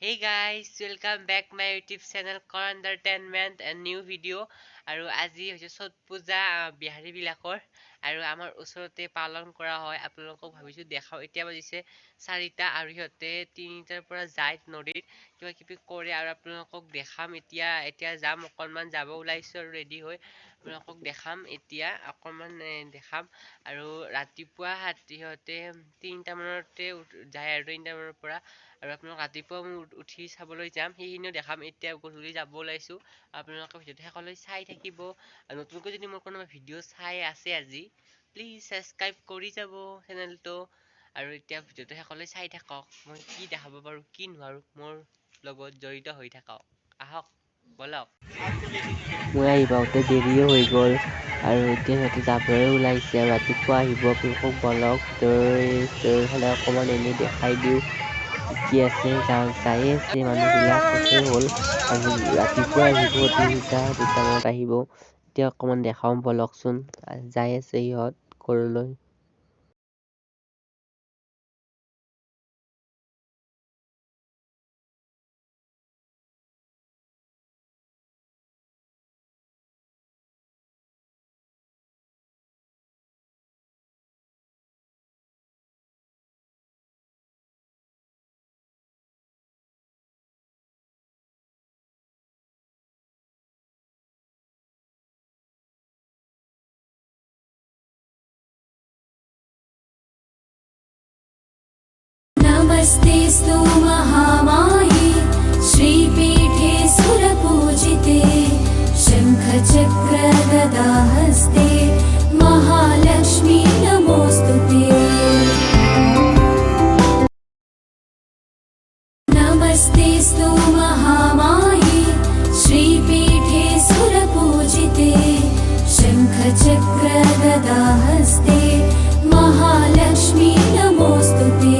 Hey guys, welcome back my YouTube channel Core Entertainment and new video আৰু আজি হৈছে ছট পূজা বিহাৰী বিলাকৰ আৰু আমাৰ ওচৰতে পালন কৰা হয় আপোনালোকক ভাবিছো দেখাও এতিয়া বাজিছে 4টা আৰু হিতে 3টাৰ পৰা যায় নদীত কিবা কিবি কৰে আৰু আপোনালোকক দেখাম এতিয়া যাম অকনমান যাব ওলাইছো আৰু ৰেডি হৈ আপোনালোকক দেখাম এতিয়া অকনমান দেখাম আৰু ৰাতিপুৱা হিতে 3টা মানতে যায় আৰু 3টা মানৰ পৰা আৰু আপোনালোক ৰাতিপুৱা উঠি চাবলৈ যাম সেইখিনিও দেখাম এতিয়া গধূলি যাব ওলাইছো আপোনালোকে ভিডিঅ'টো শেষলৈ চাই থাকিব আৰু নতুনকৈ যদি মোৰ কোনোবা ভিডিঅ' চাই আছে আজি প্লিজ সাবস্ক্ৰাইব কৰি যাব চেনেলটো আৰু এতিয়া ভিডিঅ'টো শেষলৈ চাই থাকক মই কি দেখাব পাৰো কি নোৱাৰো মোৰ লগত জড়িত হৈ থাকক আহক বলক মই আহি পাওঁতে দেৰিয়ে হৈ গ'ল আৰু এতিয়া সিহঁতে যাবলৈ ওলাইছে আৰু ৰাতিপুৱা আহিব আপোনালোকক বলক ফালে অকণমান এনেই দেখাই দিওঁ কি আছে যায়ে আছে মানুহবিলাক শেষেই হ'ল আৰু ৰাতিপুৱা আহিব 2টামানত আহিব এতিয়া অকণমান দেখাওঁ বলকচোন যাই আছে সিহঁত ঘৰলৈ नमस्तेस्तु महामाये श्रीपीठे सुरपूजिते शङ्खचक्रगदाहस्ते महालक्ष्मी नमोऽस्तुते नमस्तेस्तु महामाये श्रीपीठे सुरपूजिते शङ्खचक्रगदाहस्ते महालक्ष्मी नमोऽस्तुते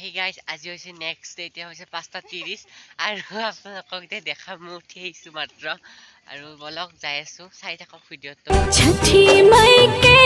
Hey guys, আজি হৈছে নেক্সট ডে এতিয়া হৈছে 5:30 আৰু আপোনালোকক এতিয়া দেখাম মই উঠি আহিছো মাত্ৰ আৰু বলক যাই আছো চাই থাকক ভিডিঅ'টো छठी मई के